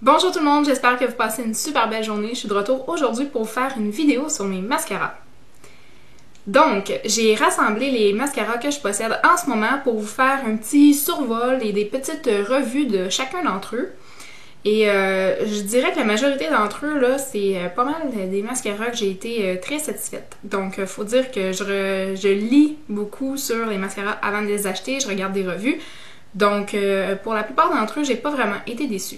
Bonjour tout le monde, j'espère que vous passez une super belle journée. Je suis de retour aujourd'hui pour vous faire une vidéo sur mes mascaras. Donc, j'ai rassemblé les mascaras que je possède en ce moment pour vous faire un petit survol et des petites revues de chacun d'entre eux. Et je dirais que la majorité d'entre eux, là, c'est pas mal des mascaras que j'ai été très satisfaite. Donc, faut dire que je lis beaucoup sur les mascaras avant de les acheter, je regarde des revues. Donc, pour la plupart d'entre eux, j'ai pas vraiment été déçue.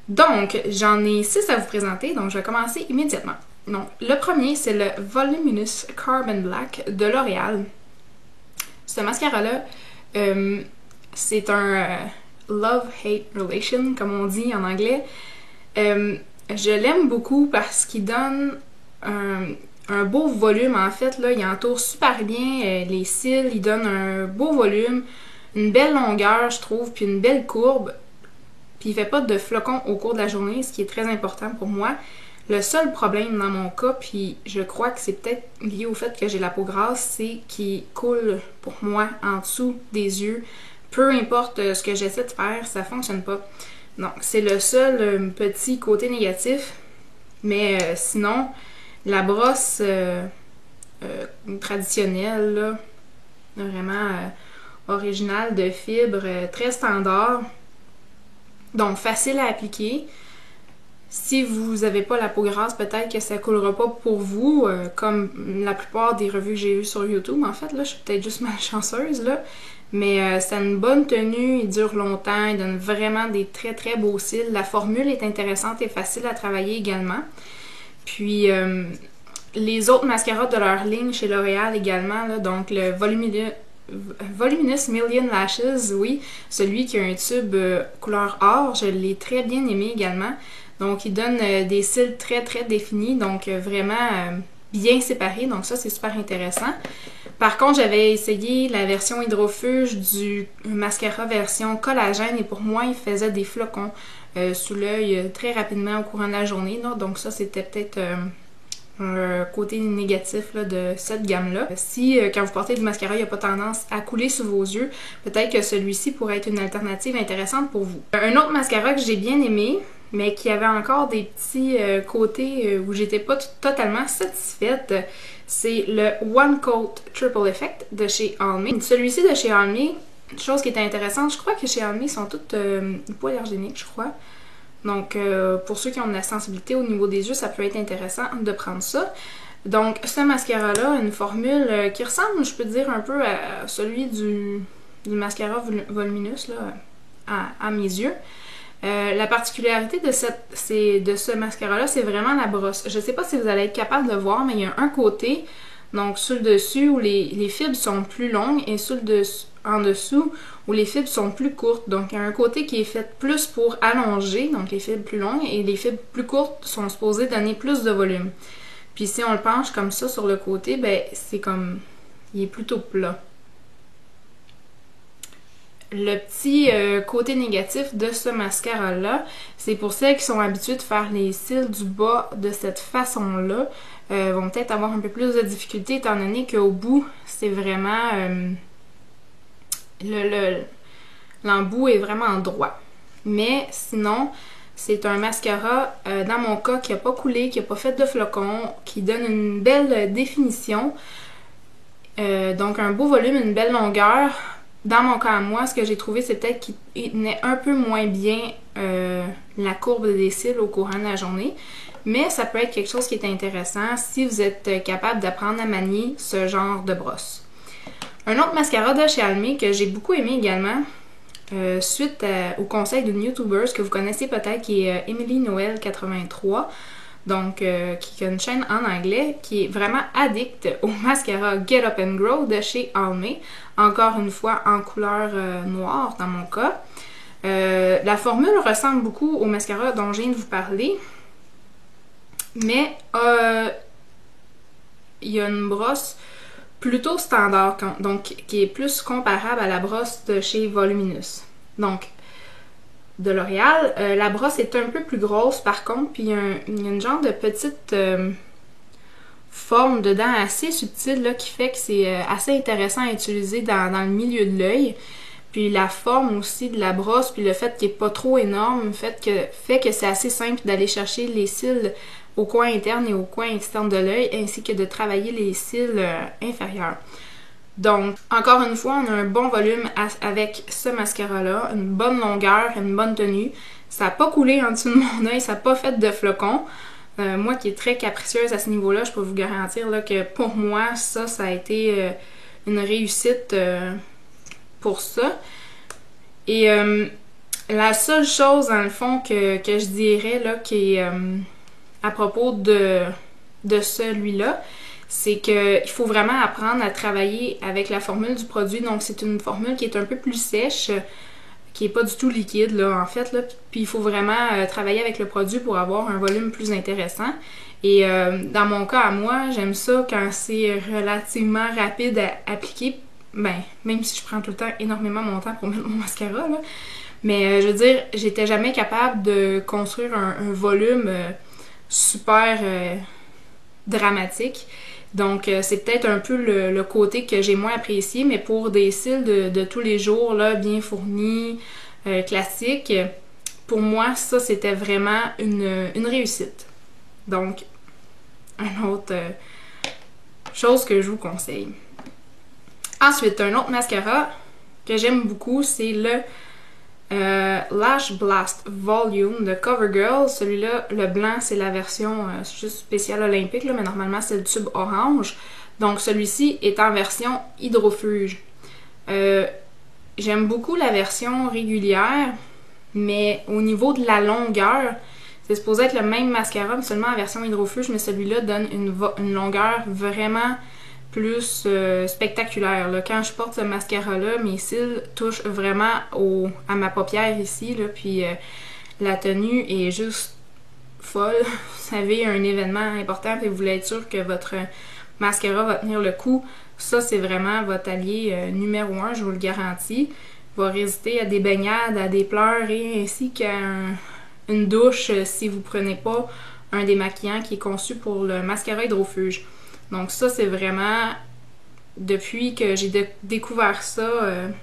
Donc, j'en ai 6 à vous présenter, donc je vais commencer immédiatement. Donc, le premier, c'est le Voluminous Carbon Black de L'Oréal. Ce mascara-là, c'est un love-hate relation, comme on dit en anglais. Je l'aime beaucoup parce qu'il donne un beau volume, en fait. Là, il entoure super bien les cils, il donne un beau volume, une belle longueur, je trouve, puis une belle courbe. Puis il fait pas de flocons au cours de la journée, ce qui est très important pour moi. Le seul problème dans mon cas, puis je crois que c'est peut-être lié au fait que j'ai la peau grasse, c'est qu'il coule pour moi en dessous des yeux. Peu importe ce que j'essaie de faire, ça fonctionne pas. Donc c'est le seul petit côté négatif. Mais sinon, la brosse traditionnelle, là, vraiment originale de fibre, très standard. Donc, facile à appliquer. Si vous n'avez pas la peau grasse, peut-être que ça ne coulera pas pour vous, comme la plupart des revues que j'ai eues sur YouTube. En fait, là, je suis peut-être juste malchanceuse, là. Mais ça a une bonne tenue, il dure longtemps, il donne vraiment des très très beaux cils. La formule est intéressante et facile à travailler également. Puis, les autres mascaras de leur ligne chez L'Oréal également, là, donc le Voluminous Million Lashes, oui, celui qui a un tube couleur or, je l'ai très bien aimé également. Donc il donne des cils très très définis, donc vraiment bien séparés, donc ça c'est super intéressant. Par contre, j'avais essayé la version hydrofuge du mascara version collagène et pour moi il faisait des flocons sous l'œil très rapidement au courant de la journée, là. Donc ça c'était peut-être un côté négatif là, de cette gamme-là. Si quand vous portez du mascara, il n'y a pas tendance à couler sous vos yeux, peut-être que celui-ci pourrait être une alternative intéressante pour vous. Un autre mascara que j'ai bien aimé, mais qui avait encore des petits côtés où j'étais pas totalement satisfaite, c'est le One Coat Triple Effect de chez Almay. Celui-ci de chez Almay, chose qui était intéressante, je crois que chez Almay, ils sont toutes hypoallergéniques, je crois. Donc, pour ceux qui ont de la sensibilité au niveau des yeux, ça peut être intéressant de prendre ça. Donc, ce mascara-là a une formule qui ressemble, je peux dire, un peu à celui du mascara Voluminous, là, à mes yeux. La particularité de ce mascara-là, c'est vraiment la brosse. Je ne sais pas si vous allez être capable de voir, mais il y a un côté, donc sur le dessus, où les fibres sont plus longues et en dessous, où les fibres sont plus courtes. Donc, il y a un côté qui est fait plus pour allonger, donc les fibres plus longues, et les fibres plus courtes sont supposées donner plus de volume. Puis si on le penche comme ça sur le côté, ben c'est comme... il est plutôt plat. Le petit côté négatif de ce mascara-là, c'est pour celles qui sont habituées de faire les cils du bas de cette façon-là, vont peut-être avoir un peu plus de difficulté étant donné qu'au bout, c'est vraiment... l'embout est vraiment droit. Mais sinon, c'est un mascara, dans mon cas, qui n'a pas coulé, qui n'a pas fait de flocons, qui donne une belle définition. Donc un beau volume, une belle longueur. Dans mon cas à moi, ce que j'ai trouvé, c'est peut-être qu'il tenait un peu moins bien la courbe des cils au courant de la journée. Mais ça peut être quelque chose qui est intéressant si vous êtes capable d'apprendre à manier ce genre de brosse. Un autre mascara de chez Almay que j'ai beaucoup aimé également, suite au conseil d'une YouTuber que vous connaissez peut-être, qui est Emily Noël 83, donc qui a une chaîne en anglais, qui est vraiment addict au mascara Get Up and Grow de chez Almay, encore une fois en couleur noire dans mon cas. La formule ressemble beaucoup au mascara dont je viens de vous parler, mais il y a une brosse plutôt standard, donc qui est plus comparable à la brosse de chez Voluminous. Donc, de L'Oréal, la brosse est un peu plus grosse par contre, puis il y a une genre de petite forme dedans assez subtile là, qui fait que c'est assez intéressant à utiliser dans le milieu de l'œil. Puis la forme aussi de la brosse, puis le fait qu'il n'est pas trop énorme, fait que c'est assez simple d'aller chercher les cils au coin interne et au coin externe de l'œil, ainsi que de travailler les cils inférieurs. Donc, encore une fois, on a un bon volume avec ce mascara-là, une bonne longueur, une bonne tenue. Ça n'a pas coulé en dessous de mon œil, ça n'a pas fait de flocons. Moi qui est très capricieuse à ce niveau-là, je peux vous garantir là, que pour moi, ça a été une réussite pour ça. Et la seule chose, dans le fond, que je dirais là, qui est à propos de celui-là, c'est qu'il faut vraiment apprendre à travailler avec la formule du produit. Donc, c'est une formule qui est un peu plus sèche, qui est pas du tout liquide, là, en fait. Là. Puis, il faut vraiment travailler avec le produit pour avoir un volume plus intéressant. Et dans mon cas, à moi, j'aime ça quand c'est relativement rapide à appliquer. Ben, même si je prends tout le temps énormément mon temps pour mettre mon mascara, là. Mais je veux dire, j'étais jamais capable de construire un volume super dramatique. Donc, c'est peut-être un peu le côté que j'ai moins apprécié, mais pour des cils de tous les jours, là, bien fournis, classiques, pour moi, ça, c'était vraiment une réussite. Donc, une autre chose que je vous conseille. Ensuite, un autre mascara que j'aime beaucoup, c'est le Lash Blast Volume de CoverGirl. Celui-là, le blanc, c'est la version juste spéciale olympique, là, mais normalement, c'est le tube orange. Donc, celui-ci est en version hydrofuge. J'aime beaucoup la version régulière, mais au niveau de la longueur, c'est supposé être le même mascara, mais seulement en version hydrofuge, mais celui-là donne une longueur vraiment plus spectaculaire. Là. Quand je porte ce mascara-là, mes cils touchent vraiment à ma paupière ici, là, puis la tenue est juste folle. Vous savez, un événement important et vous voulez être sûr que votre mascara va tenir le coup. Ça, c'est vraiment votre allié numéro 1, je vous le garantis. Il va résister à des baignades, à des pleurs et ainsi qu'à une douche si vous prenez pas un démaquillant qui est conçu pour le mascara hydrofuge. Donc ça, c'est vraiment, depuis que j'ai découvert ça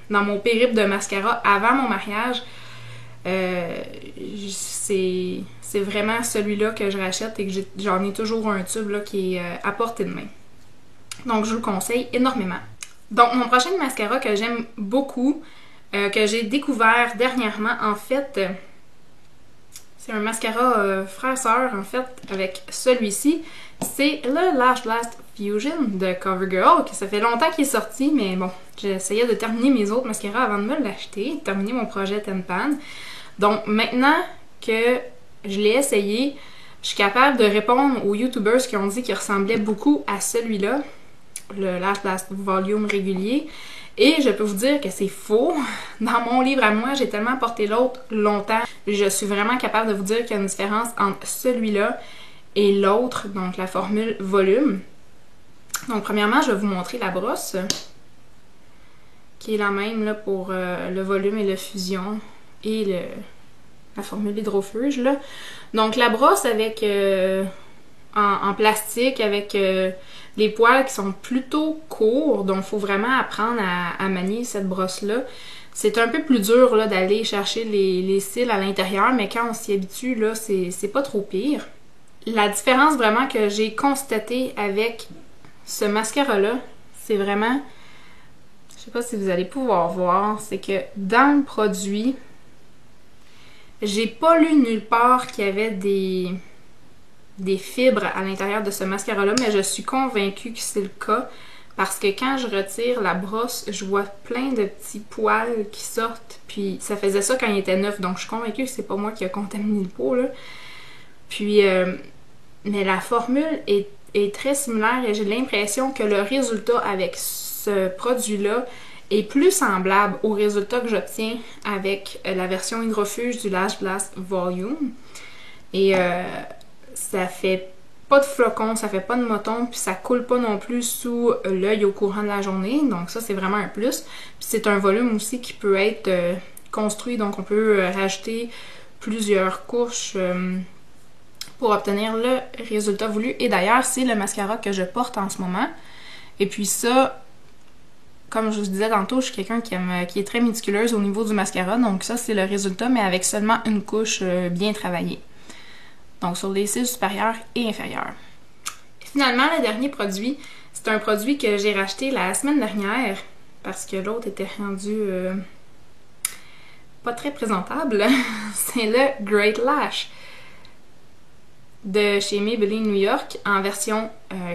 dans mon périple de mascara avant mon mariage, c'est vraiment celui-là que je rachète et que j'en ai toujours un tube là, qui est à portée de main. Donc je vous le conseille énormément. Donc mon prochain mascara que j'aime beaucoup, que j'ai découvert dernièrement, en fait, c'est un mascara frère-sœur, en fait, avec celui-ci. C'est le Lash Blast Fusion de CoverGirl, que ça fait longtemps qu'il est sorti, mais bon, j'essayais de terminer mes autres mascaras avant de me l'acheter, de terminer mon projet Ten Pan. Donc maintenant que je l'ai essayé, je suis capable de répondre aux YouTubers qui ont dit qu'il ressemblait beaucoup à celui-là, le Lash Blast Volume régulier. Et je peux vous dire que c'est faux. Dans mon livre à moi, j'ai tellement porté l'autre longtemps. Je suis vraiment capable de vous dire qu'il y a une différence entre celui-là et l'autre, donc la formule volume. Donc premièrement, je vais vous montrer la brosse, qui est la même là, pour le volume et la fusion et la formule hydrofuge. Là. Donc la brosse avec en plastique, avec les poils qui sont plutôt courts, donc il faut vraiment apprendre à manier cette brosse-là. C'est un peu plus dur là, d'aller chercher les cils à l'intérieur, mais quand on s'y habitue, là, c'est pas trop pire. La différence vraiment que j'ai constatée avec ce mascara-là, c'est vraiment, je sais pas si vous allez pouvoir voir, c'est que dans le produit, j'ai pas lu nulle part qu'il y avait des fibres à l'intérieur de ce mascara-là, mais je suis convaincue que c'est le cas parce que quand je retire la brosse, je vois plein de petits poils qui sortent, puis ça faisait ça quand il était neuf, donc je suis convaincue que c'est pas moi qui a contaminé le pot, là. Puis, mais la formule est très similaire et j'ai l'impression que le résultat avec ce produit-là est plus semblable au résultat que j'obtiens avec la version hydrofuge du Lash Blast Volume. Et ça fait pas de flocons, ça fait pas de motons, puis ça coule pas non plus sous l'œil au courant de la journée. Donc ça, c'est vraiment un plus. Puis c'est un volume aussi qui peut être construit, donc on peut rajouter plusieurs couches pour obtenir le résultat voulu. Et d'ailleurs, c'est le mascara que je porte en ce moment. Et puis ça, comme je vous disais tantôt, je suis quelqu'un qui est très méticuleuse au niveau du mascara, donc ça c'est le résultat, mais avec seulement une couche bien travaillée. Donc sur les cils supérieurs et inférieurs. Finalement, le dernier produit, c'est un produit que j'ai racheté la semaine dernière, parce que l'autre était rendu pas très présentable. C'est le Great Lash de chez Maybelline New York en version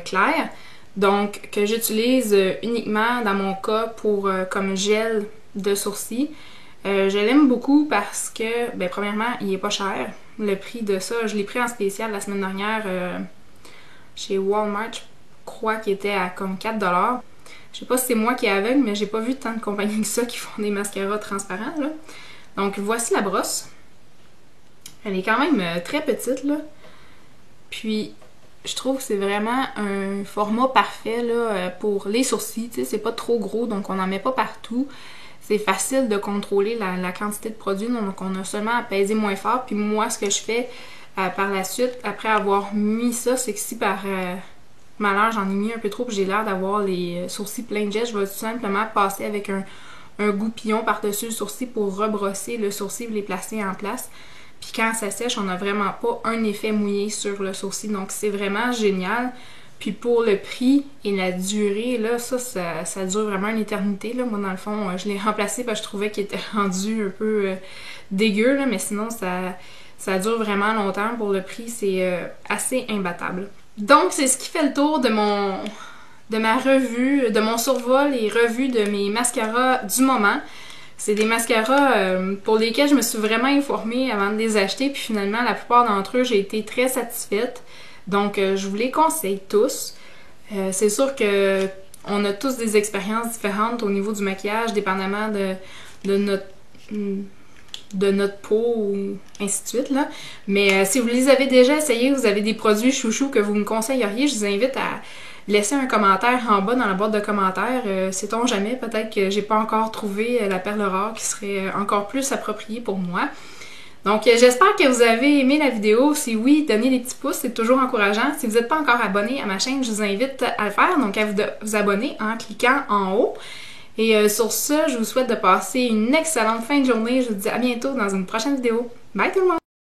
claire. Donc, que j'utilise uniquement dans mon cas pour comme gel de sourcils. Je l'aime beaucoup parce que, ben, premièrement, il est pas cher. Le prix de ça, je l'ai pris en spécial la semaine dernière chez Walmart. Je crois qu'il était à comme 4$. Je sais pas si c'est moi qui est aveugle, mais j'ai pas vu tant de compagnies que ça qui font des mascaras transparents, là. Donc, voici la brosse. Elle est quand même très petite, là. Puis, je trouve que c'est vraiment un format parfait là, pour les sourcils. Tu sais, c'est pas trop gros, donc on n'en met pas partout. C'est facile de contrôler la quantité de produit, donc on a seulement à peser moins fort. Puis moi, ce que je fais par la suite, après avoir mis ça, c'est que si par malheur j'en ai mis un peu trop et j'ai l'air d'avoir les sourcils pleins de gel, je vais tout simplement passer avec un goupillon par-dessus le sourcil pour rebrosser le sourcil et les placer en place. Puis quand ça sèche, on n'a vraiment pas un effet mouillé sur le sourcil. Donc c'est vraiment génial. Puis pour le prix et la durée, là, ça dure vraiment une éternité. Là. Moi, dans le fond, je l'ai remplacé parce que je trouvais qu'il était rendu un peu dégueu. Là, mais sinon, ça dure vraiment longtemps. Pour le prix, c'est assez imbattable. Donc c'est ce qui fait le tour de ma revue, de mon survol et revue de mes mascaras du moment. C'est des mascaras pour lesquels je me suis vraiment informée avant de les acheter, puis finalement, la plupart d'entre eux, j'ai été très satisfaite. Donc, je vous les conseille tous. C'est sûr que on a tous des expériences différentes au niveau du maquillage, dépendamment de notre peau, ou ainsi de suite, là. Mais si vous les avez déjà essayés, vous avez des produits chouchous que vous me conseilleriez, je vous invite à laissez un commentaire en bas dans la boîte de commentaires. Sait-on jamais, peut-être que j'ai pas encore trouvé la perle rare qui serait encore plus appropriée pour moi. Donc j'espère que vous avez aimé la vidéo. Si oui, donnez des petits pouces, c'est toujours encourageant. Si vous n'êtes pas encore abonné à ma chaîne, je vous invite à le faire, donc à vous abonner en cliquant en haut. Et sur ce, je vous souhaite de passer une excellente fin de journée. Je vous dis à bientôt dans une prochaine vidéo. Bye tout le monde!